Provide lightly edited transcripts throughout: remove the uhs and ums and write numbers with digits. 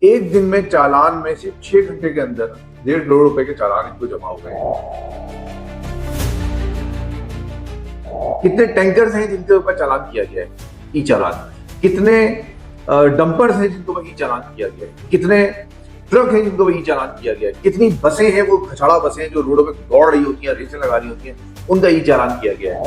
एक दिन में चालान में से 6 घंटे के अंदर 1.5 करोड़ रुपए के चालान इनको जमा हो गए। कितने टैंकर्स हैं जिनके ऊपर चालान किया गया है, ई चालान। कितने डंपर्स हैं जिनको ई चालान किया गया है। कितने ट्रक हैं जिनको ई चालान किया गया है। कितनी बसें हैं, वो खचाड़ा बसें हैं जो रोडों पे दौड़ रही होती हैं, रेसें लगा रही होती हैं, उनका ई चालान किया गया है।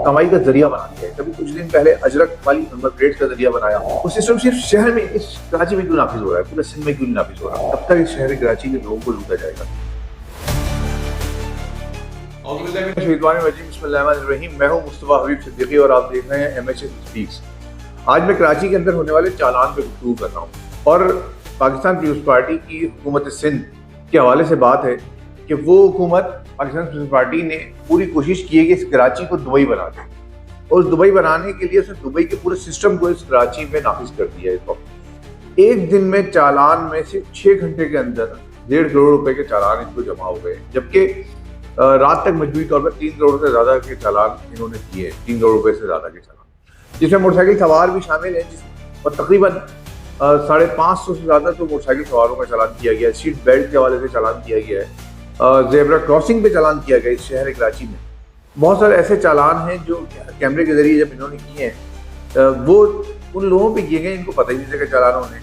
कमाई का जरिया बना दिया है। कभी कुछ दिन पहले अजरक वाली नंबर प्लेट का जरिया बनाया। वो सिस्टम सिर्फ शहर में, इस कराची में क्यों नाफिज हो रहा है, पूरे सिंध में क्यों नहीं नाफिज हो रहा है? कब तक इस शहर कराची के लोगों को लूटा जाएगा? मैं हूं मुस्तफा हबीब सिद्दीकी और आप देख रहे हैं MHA स्पीक्स। आज मैं कराची के अंदर होने वाले चालान पे गुफ्तगू कर रहा हूँ और पाकिस्तान पीपल्स पार्टी की हुकूमत सिंध के हवाले से बात है कि वो हुकूमत पाकिस्तान पीपल्स पार्टी ने पूरी कोशिश की है कि इस कराची को दुबई बना दे, और दुबई बनाने के लिए उसने दुबई के पूरे सिस्टम को इस कराची में नाफिज कर दिया है। इस वक्त एक दिन में चालान में से 6 घंटे के अंदर 1.5 करोड़ रुपए के चालान इनको जमा हो गए, जबकि रात तक मजबूरी तौर पर 3 करोड़ से ज्यादा के चालान इन्होंने किए, 3 करोड़ रुपए से ज्यादा के चालान, जिसमें मोटरसाइकिल सवार भी शामिल है, और तकरीबन 550 से ज्यादा तो मोटरसाइकिल सवारों का चालान किया गया है। सीट बेल्ट के हवाले से चालान किया गया है, जेब्रा क्रॉसिंग पे चालान किया गया इस शहर कराची में। बहुत सारे ऐसे चालान हैं जो कैमरे के जरिए जब इन्होंने किए हैं वो उन लोगों पे किए गए इनको पता ही नहीं चला चालान होने,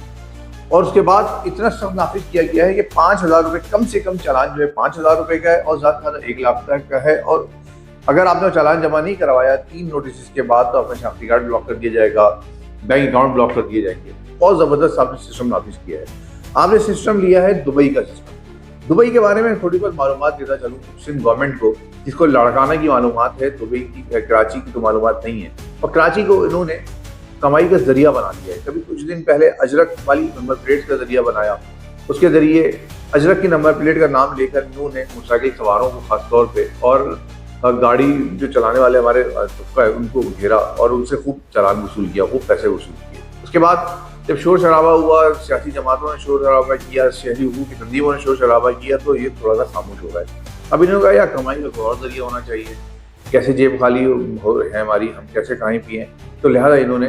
और उसके बाद इतना सख्त नाफिज किया गया है कि 5,000 रुपये कम से कम चालान जो है 5,000 रुपये का है, और ज़्यादा से ज़्यादा 1 लाख तक का है। और अगर आपने चालान जमा नहीं करवाया 3 नोटिस के बाद तो आपका शनाख्ती कार्ड ब्लॉक कर दिया जाएगा, बैंक अकाउंट ब्लॉक कर दिए जाएंगे। बहुत ज़बरदस्त आपने सिस्टम नाफिज किया है। आपने सिस्टम लिया है दुबई का सिस्टम। दुबई के बारे में थोड़ी बहुत मालूमात देता चलूँ सिंध गवर्नमेंट को, जिसको लड़काना की मालूमात है, दुबई की कराची की तो मालूमात नहीं है, और कराची को इन्होंने कमाई का जरिया बना दिया है। कभी कुछ दिन पहले अजरक वाली नंबर प्लेट का जरिया बनाया, उसके जरिए अजरक की नंबर प्लेट का नाम लेकर इन्होंने मोटरसाइकिल सवारों को खासतौर पे और गाड़ी जो चलाने वाले हमारे उनको घेरा और उनसे खूब चालान वसूल किया, खूब पैसे वसूल किए। उसके बाद जब शोर शराबा हुआ, सियासी जमातों ने शोर शराबा किया, शहरी हुकूक की तंजीमों ने शोर शराबा किया, तो ये थोड़ा सा खामोश हो रहा है। अब इन्होंने कहा यार कमाई का कोई और जरिया होना चाहिए, कैसे जेब खाली है हमारी, हम कैसे खाएं पिएं, तो लिहाजा इन्होंने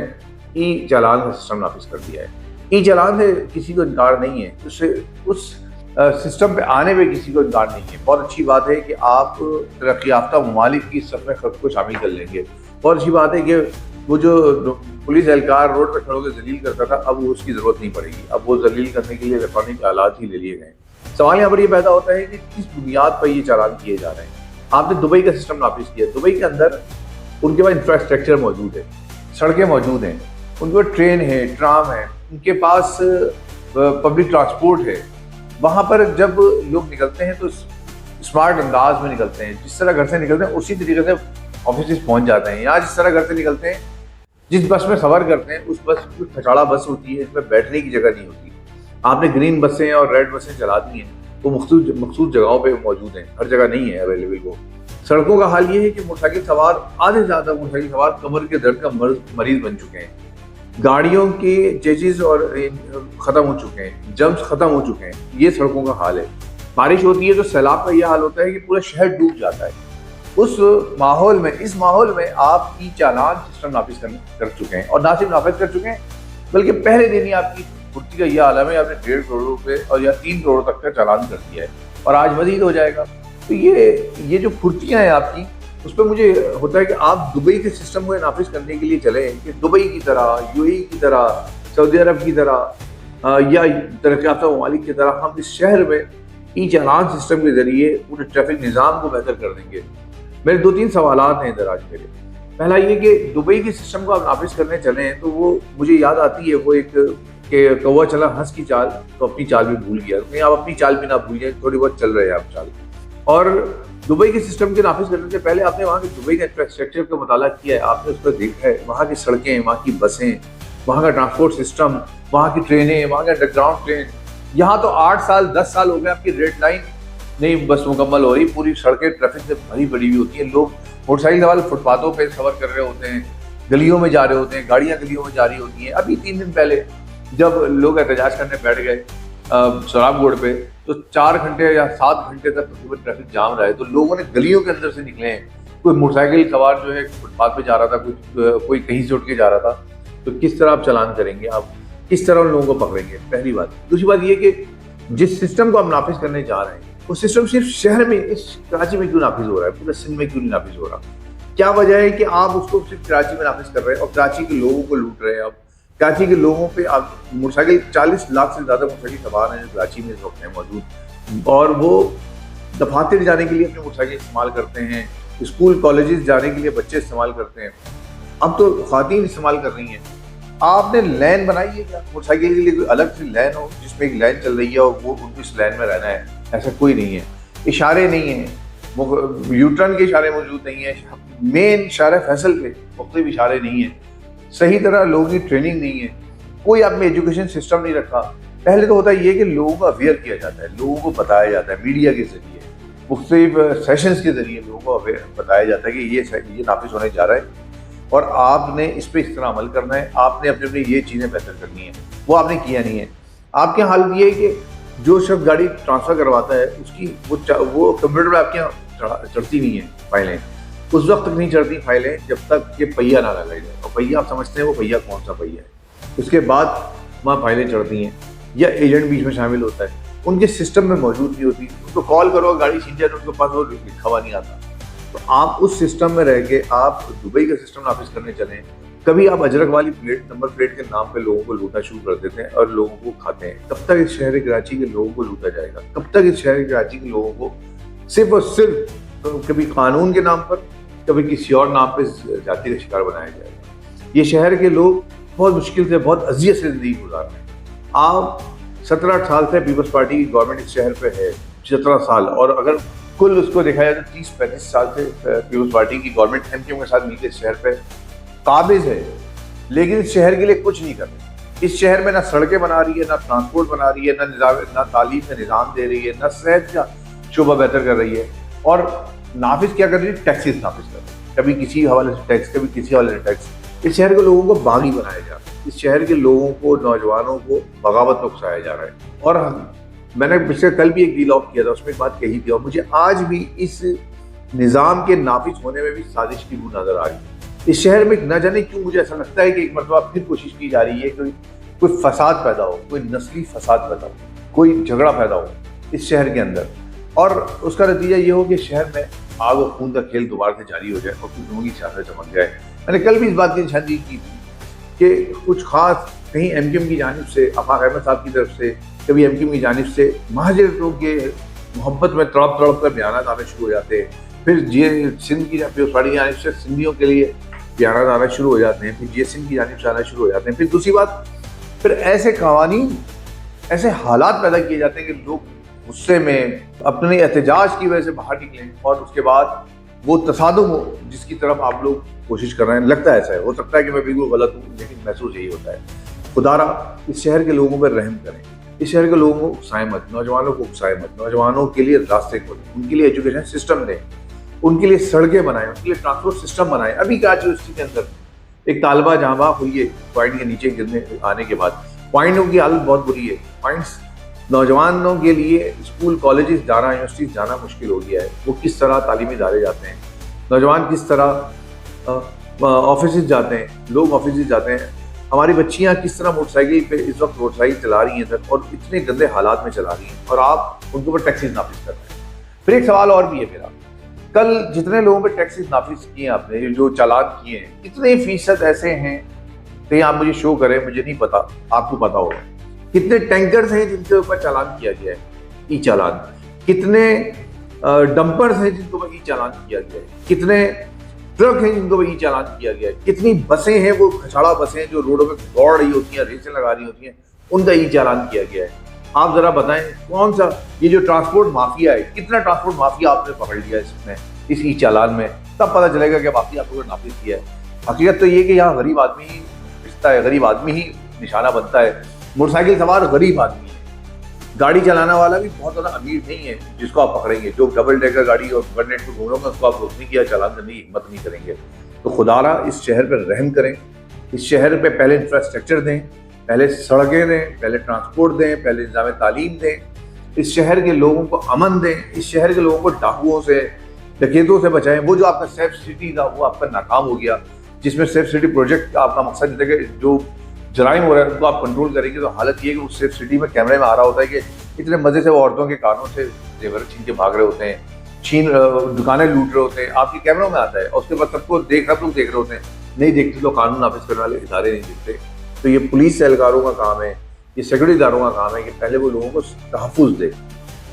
ई चालान का सिस्टम नाफिज कर दिया है। ई चालान से किसी को इनकार नहीं है, उससे उस सिस्टम पे आने पे किसी को इनकार नहीं है। बहुत अच्छी बात है कि आप तरक्की याफ्ता ममालिक की सफ़ में खुद को शामिल कर लेंगे। बहुत अच्छी बात है कि वो जो पुलिस एहलकार रोड पर खड़े होकर जलील करता था, अब वो उसकी ज़रूरत नहीं पड़ेगी, अब वो जलील करने के लिए इलेक्ट्रॉनिक आलात ही ले लिए गए। सवाल यहाँ पर ये पैदा होता है कि किस बुनियाद पर ये चालान किए जा रहे हैं। आपने दुबई का सिस्टम नाफिज किया, दुबई के अंदर उनके पास इंफ्रास्ट्रक्चर मौजूद है, सड़कें मौजूद हैं, उनके पास ट्रेन है, ट्राम है, उनके पास पब्लिक ट्रांसपोर्ट है। वहाँ पर जब लोग निकलते हैं तो स्मार्ट अंदाज में निकलते हैं, जिस तरह घर से निकलते हैं उसी तरीके से ऑफिस पहुँच जाते हैं। यहाँ जिस तरह घर से निकलते हैं, जिस बस में सफ़र करते हैं, उस बस में खचाड़ा बस होती है, इसमें बैठने की जगह नहीं होती। आपने ग्रीन बसें और रेड बसें चला दी हैं, वो मखसूस जगहों पे मौजूद हैं, हर जगह नहीं है अवेलेबल। वो सड़कों का हाल ये है कि मोटरसाइकिल सवार, आधे से ज़्यादा मोटरसाइकिल सवार कमर के दर्द का मरीज बन चुके हैं। गाड़ियों के चेचिस और ख़त्म हो चुके हैं, जम्प्स ख़त्म हो चुके हैं। ये सड़कों का हाल है। बारिश होती है तो सैलाब का ये हाल होता है कि पूरा शहर डूब जाता है। उस माहौल में, इस माहौल में आप ई चालान सिस्टम नाफिज कर चुके हैं, और ना सिर्फ नाफिज कर चुके हैं बल्कि पहले दिन ही आपकी फुर्ती का यह आलम है, आपने 1.5 करोड़ रुपये और या 3 करोड़ तक का चालान कर दिया है, और आज मजीद हो जाएगा। तो ये जो फुर्तियाँ हैं आपकी, उस पर मुझे होता है कि आप दुबई के सिस्टम को नाफिज करने के लिए चले कि दुबई की तरह, UAE की तरह, सऊदी अरब की तरह या तरक्की याफ्ता ममालिक की तरह हम इस शहर में ई चालान सिस्टम के जरिए पूरे ट्रैफिक निज़ाम को बेहतर कर देंगे। मेरे 2-3 सवालात हैं इधर आज मेरे। पहला ये कि दुबई के सिस्टम को आप नाफिज करने चले हैं तो वो मुझे याद आती है वो एक कि कौवा चला हंस की चाल तो अपनी चाल भी भूल गया। नहीं, आप अपनी चाल भी ना भूल जाए, थोड़ी बहुत चल रहे हैं आप चाल। और दुबई के सिस्टम के नाफिज करने से पहले आपने वहाँ के दुबई का इंफ्रास्ट्रक्चर का मुताला किया है, आपने उसको देखा है, वहाँ की सड़कें, वहाँ की बसें, वहाँ का ट्रांसपोर्ट सिस्टम, वहाँ की ट्रेनें, वहाँ के अंडरग्राउंड ट्रेन। यहाँ तो 8 साल 10 साल हो गए आपकी रेड लाइन नहीं बस मुकम्मल हो रही, पूरी सड़कें ट्रैफिक से भरी पड़ी हुई होती हैं। लोग मोटरसाइकिल वाले फुटपाथों पे सफ़र कर रहे होते हैं, गलियों में जा रहे होते हैं, गाड़ियाँ गलियों में जा रही होती हैं। अभी 3 दिन पहले जब लोग एहतजाज करने बैठ गए सोहराब रोड पे, तो 4 घंटे या 7 घंटे तक तकरीबन ट्रैफिक जाम रहा है। तो लोगों ने गलियों के अंदर से निकले हैं, कोई मोटरसाइकिल सवार जो है फुटपाथ पे जा रहा था, कोई कहीं से उठ के जा रहा था, تو کس طرح آپ چالان کریں گے, آپ کس طرح ان لوگوں کو پکڑیں گے, پہلی بات. دوسری بات یہ کہ جس سسٹم کو ہم نافذ کرنے جا رہے ہیں وہ سسٹم صرف شہر میں, اس کراچی میں کیوں نافذ ہو رہا ہے, پورے سندھ میں کیوں نہیں نافذ ہو رہا؟ کیا وجہ ہے کہ آپ اس کو صرف کراچی میں نافذ کر رہے ہیں اور کراچی کے لوگوں کو لوٹ رہے ہیں؟ آپ کراچی کے لوگوں پہ آپ موٹر سائیکل 40 لاکھ سے زیادہ موٹر سائیکل سوار ہیں جو کراچی میں اس وقت ہیں موجود, اور وہ دفاتر جانے کے لیے اپنے موٹر سائیکل استعمال کرتے ہیں, اسکول کالجز جانے کے لیے بچے استعمال کرتے ہیں, اب تو خواتین استعمال کر رہی ہیں. آپ نے لین بنائی ہے کیا موٹر سائیکل کے لیے؟ کوئی الگ سے لین ہو جس میں ایک لین چل رہی ہے اور وہ ان کو اس لین میں رہنا ہے, ایسا کوئی نہیں ہے. اشارے نہیں ہیں, یوٹرن کے اشارے موجود نہیں ہیں, مین شارع فیصل پہ مختلف اشارے نہیں ہیں, صحیح طرح لوگوں کی ٹریننگ نہیں ہے, کوئی آپ نے ایجوکیشن سسٹم نہیں رکھا. پہلے تو ہوتا یہ کہ لوگوں کو اویئر کیا جاتا ہے, لوگوں کو بتایا جاتا ہے میڈیا کے ذریعے, مختلف سیشنز کے ذریعے لوگوں کو بتایا جاتا ہے کہ یہ نافذ ہونے جا رہا ہے اور آپ نے اس پہ اس طرح عمل کرنا ہے, آپ نے اپنے یہ چیزیں بہتر کرنی ہیں. وہ آپ نے کیا نہیں ہے. آپ کے حال یہ ہے کہ جو شخص گاڑی ٹرانسفر کرواتا ہے اس کی وہ کمپیوٹر پہ آپ کے یہاں چڑھتی نہیں ہیں فائلیں, اس وقت تک نہیں چڑھتی فائلیں جب تک یہ پہیہ نہ لگا جائے. اور پہیہ آپ سمجھتے ہیں وہ پہیہ کون سا پہیہ ہے, اس کے بعد وہاں فائلیں چڑھتی ہیں یا ایجنٹ بیچ میں شامل ہوتا ہے, ان کے سسٹم میں موجود نہیں ہوتی. ان کو کال کرو گاڑی چھین جائے تو ان کے پاس وہ لکھا ہوا نہیں آتا. تو آپ اس سسٹم میں رہ کے آپ دبئی کا سسٹم نافذ کرنے چلیں. کبھی آپ اجرک والی نمبر پلیٹ کے نام پہ لوگوں کو لوٹنا شروع کر دیتے ہیں اور لوگوں کو کھاتے ہیں. کب تک اس شہر کراچی کے لوگوں کو لوٹا جائے گا؟ کب تک اس شہر کراچی کے لوگوں کو صرف اور صرف کبھی قانون کے نام پر کبھی کسی اور نام پہ ذاتی کا شکار بنایا جائے گا؟ یہ شہر کے لوگ بہت مشکل سے, بہت اذیت سے زندگی گزار رہے ہیں. آپ 17 سال سے پیپلز پارٹی کی گورنمنٹ اس شہر پہ ہے, 17 سال, اور اگر کل اس کو دیکھا جائے تو 30-35 سال سے پیپلز پارٹی کی گورنمنٹ ایم کیو کے ساتھ مل کے اس شہر پہ قابض ہے, لیکن اس شہر کے لیے کچھ نہیں کر رہی. اس شہر میں نہ سڑکیں بنا رہی ہے, نہ ٹرانسپورٹ بنا رہی ہے, نہ تعلیم کا نظام دے رہی ہے, نہ صحت کا شعبہ بہتر کر رہی ہے. اور نافذ کیا کر رہی ہے؟ ٹیکسز نافذ کر رہی ہے, کبھی کسی حوالے سے ٹیکس, کبھی کسی حوالے سے ٹیکس. اس شہر کے لوگوں کو باغی بنایا جا رہا ہے, اس شہر کے لوگوں کو, نوجوانوں کو بغاوت میں اکسایا جا رہا ہے. اور میں نے پچھلے کل بھی ایک ویلاگ کیا تھا, اس میں ایک بات کہی تھی, اور مجھے آج بھی اس نظام کے نافذ ہونے میں بھی سازش کی بو نظر آ رہی ہے. اس شہر میں نہ جانے کیوں مجھے ایسا لگتا ہے کہ ایک مرتبہ پھر کوشش کی جا رہی ہے کہ کوئی فساد پیدا ہو, کوئی نسلی فساد پیدا ہو, کوئی جھگڑا پیدا ہو اس شہر کے اندر, اور اس کا نتیجہ یہ ہو کہ شہر میں آگ و خون کا کھیل دوبارہ سے جاری ہو جائے اور کچھ لوگوں کی سیاست چمک جائے. میں نے کل بھی اس بات کی نشاندہی کی تھی کہ کچھ خاص کہیں ایم کیو ایم کی جانب سے, آفاق احمد صاحب کی طرف سے, کبھی ایم کیو ایم کی جانب سے مہاجر لوگ کے محبت میں تڑپ کر بیانات آنے شروع ہو جاتے ہیں. پھر سندھ کی پیپلز پارٹی کی جانب سے سندھیوں کے لیے بیانات آنا شروع ہو جاتے ہیں, پھر سندھ کی جانب سے آنا شروع ہو جاتے ہیں. پھر دوسری بات, پھر ایسے قوانین, ایسے حالات پیدا کیے جاتے ہیں کہ لوگ غصے میں اپنے احتجاج کی وجہ سے باہر نکلیں, اور اس کے بعد وہ تصادم ہو جس کی طرف آپ لوگ کوشش کر رہے ہیں. لگتا ہے ایسا ہے, ہو سکتا ہے کہ میں بالکل غلط ہوں, لیکن محسوس یہی ہوتا ہے. خدا را اس شہر کے لوگوں پر رحم کریں, اس شہر کے لوگوں کو اکسائیں مت, نوجوانوں کو اکسائیں مت, نوجوانوں کے لیے راستے کھولیں, ان کے لیے ایجوکیشن سسٹم دیں, ان کے لیے سڑکیں بنائیں, ان کے لیے ٹرانسپورٹ سسٹم بنائیں. ابھی کراچی یونیورسٹی کے اندر ایک طالبہ جہاں بحق ہوئی ہے پوائنٹ کے نیچے گرنے آنے کے بعد. پوائنٹوں کی حالت بہت بری ہے. پوائنٹس نوجوانوں کے لیے اسکول کالجز جانا, یونیورسٹیز جانا مشکل ہو گیا ہے. وہ کس طرح تعلیمی ادارے جاتے ہیں, نوجوان کس طرح آفیسز جاتے ہیں, لوگ آفیسز جاتے ہیں. ہماری بچیاں کس طرح موٹر سائیکل پہ اس وقت موٹر سائیکل چلا رہی ہیں سر, اور اتنے گندے حالات میں چلا رہی ہیں, اور آپ ان کے اوپر ٹیکسز نافذ کر رہے ہیں. پھر ایک سوال اور بھی ہے میرا, کل جتنے لوگوں پہ ٹیکسز نافذ کیے ہیں آپ نے, جو چالان کیے ہیں, کتنے فیصد ایسے ہیں کہ آپ مجھے شو کریں, مجھے نہیں پتا, آپ کو پتا ہوگا. کتنے ٹینکرز ہیں جن کے اوپر چالان کیا گیا ہے, ای چالان. کتنے ڈمپرز ہیں جن کے اوپر ای چالان کیا گیا ہے. کتنے ٹرک ہیں جن کو ای چالان کیا گیا ہے. کتنی بسیں ہیں, وہ کھچاڑا بسیں جو روڈوں پہ دوڑ رہی ہوتی ہیں, ریسیں لگا رہی ہوتی ہیں, ان کا ای چالان کیا گیا ہے. آپ ذرا بتائیں کون سا یہ جو ٹرانسپورٹ مافیا ہے, کتنا ٹرانسپورٹ مافیا آپ نے پکڑ لیا اس میں, اس ای چالان میں؟ تب پتہ چلے گا کہ باقی آپ کو نافذ کیا ہے. حقیقت تو یہ کہ یہاں غریب آدمی ہی پستا ہے, غریب آدمی ہی نشانہ بنتا ہے. موٹر سائیکل سوار غریب آدمی ہے, گاڑی چلانا والا بھی بہت زیادہ امیر نہیں ہے جس کو آپ پکڑیں گے. جو ڈبل ڈیکر گاڑی اور انٹرنیٹ پہ گھوموں گا اس کو آپ روک نہیں کیا, چالان کرنے کی ہمت نہیں کریں گے. تو خدا را اس شہر پہ رحم کریں, اس شہر پہ پہلے انفراسٹرکچر دیں, پہلے سڑکیں دیں, پہلے ٹرانسپورٹ دیں, پہلے نظام تعلیم دیں, اس شہر کے لوگوں کو امن دیں, اس شہر کے لوگوں کو ڈاکوؤں سے, ڈکیتوں سے بچائیں. وہ جو آپ کا سیف سٹی تھا وہ آپ کا ناکام ہو گیا, जिसमें सेफ सिटी प्रोजेक्ट का आपका मकसद है कि जो जराइम हो रहा है उनको आप कंट्रोल करेंगे। तो हालत ये है कि उस सेफ सिटी में कैमरे में आ रहा होता है कि इतने मज़े से वो औरतों के कानों से जेवर छीन के भाग रहे होते हैं, दुकानें लूट रहे होते हैं, आपके कैमरों में आता है और उसके बाद सबको सब लोग देख रहे होते हैं। नहीं देखते तो कानून नाफिज करने वाले इदारे नहीं देखते। तो ये पुलिस एहलकारों का काम है, ये सिक्योरिटी इदारों का काम है कि पहले वो लोगों को तहफ़्फ़ुज़ दे,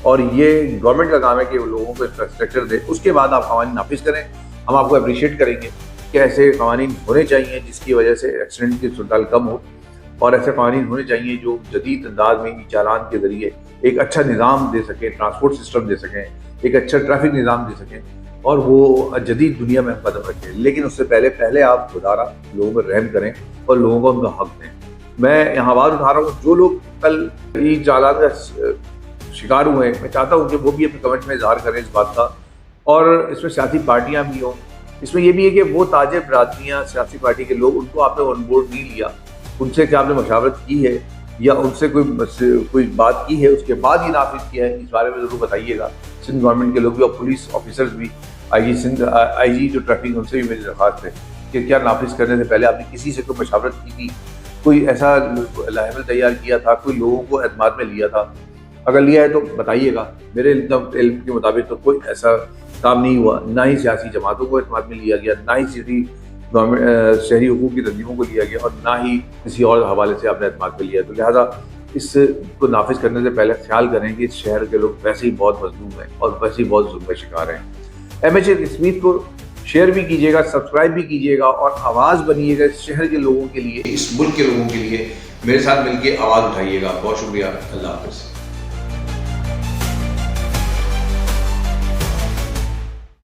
और ये गवर्नमेंट का काम है कि वो लोगों को इंफ्रास्ट्रक्चर दे। उसके बाद आप क़वानीन नाफिज करें। हम आपको अप्रिशिएट करेंगे कि ऐसे क़वानीन होने चाहिए जिसकी वजह से एक्सीडेंट की सूरत कम हो, और ऐसे क़वानीन होने चाहिए जो जदीद अंदाज में चालान के ज़रिए एक अच्छा निज़ाम दे सकें, ट्रांसपोर्ट सिस्टम दे सकें, एक अच्छा ट्रैफिक निज़ाम दे सकें, और वो जदीद दुनिया में हम कदम रखें। लेकिन उससे पहले आप खुदारा लोगों पर रहम करें और लोगों को उनका हक दें। मैं यहाँ आवाज़ उठा रहा हूँ, जो लोग कल ई चालान का शिकार हुए हैं, मैं चाहता हूँ कि वो भी अपने कमेंट में इजहार करें इस बात का। और इसमें सियासी पार्टियाँ भी हों, इसमें यह भी है कि वो ताजे बरादरियाँ सियासी पार्टी के लोग, उनको आपने ऑन बोर्ड नहीं लिया, उनसे क्या आपने मशावरत की है या उनसे कोई बात की है, उसके बाद ही नाफिज किया है, इस बारे में ज़रूर बताइएगा। सिंध गवर्नमेंट के लोग भी और पुलिस ऑफिसर्स भी, IG जो ट्रैफिक, उनसे भी मेरी दरख्वास्त है कि क्या नाफिज करने से पहले आपने किसी से कोई मशावरत की थी, कोई ऐसा लाइमल तैयार किया था, कोई लोगों को एतमाद में लिया था? अगर लिया है तो बताइएगा। मेरे इल्म के मुताबिक तो कोई ऐसा काम नहीं हुआ, ना ही सियासी जमातों को एतमाद में लिया गया, ना ही शहरी हुकूक की तंजीमों को लिया गया, और ना ही किसी और हवाले से आपने एतमाद में लिया। तो लिहाजा इसको नाफिज करने से पहले ख्याल करें कि इस शहर के लोग वैसे ही बहुत मजलूम हैं और वैसे ही बहुत जुल्म का शिकार हैं। MH कश्मीर को शेयर भी कीजिएगा, सब्सक्राइब भी कीजिएगा और आवाज़ बनिएगा इस शहर के लोगों के लिए, इस मुल्क के लोगों के लिए। मेरे साथ मिलकर आवाज़ उठाइएगा। बहुत शुक्रिया। अल्लाह हाफ़िज़।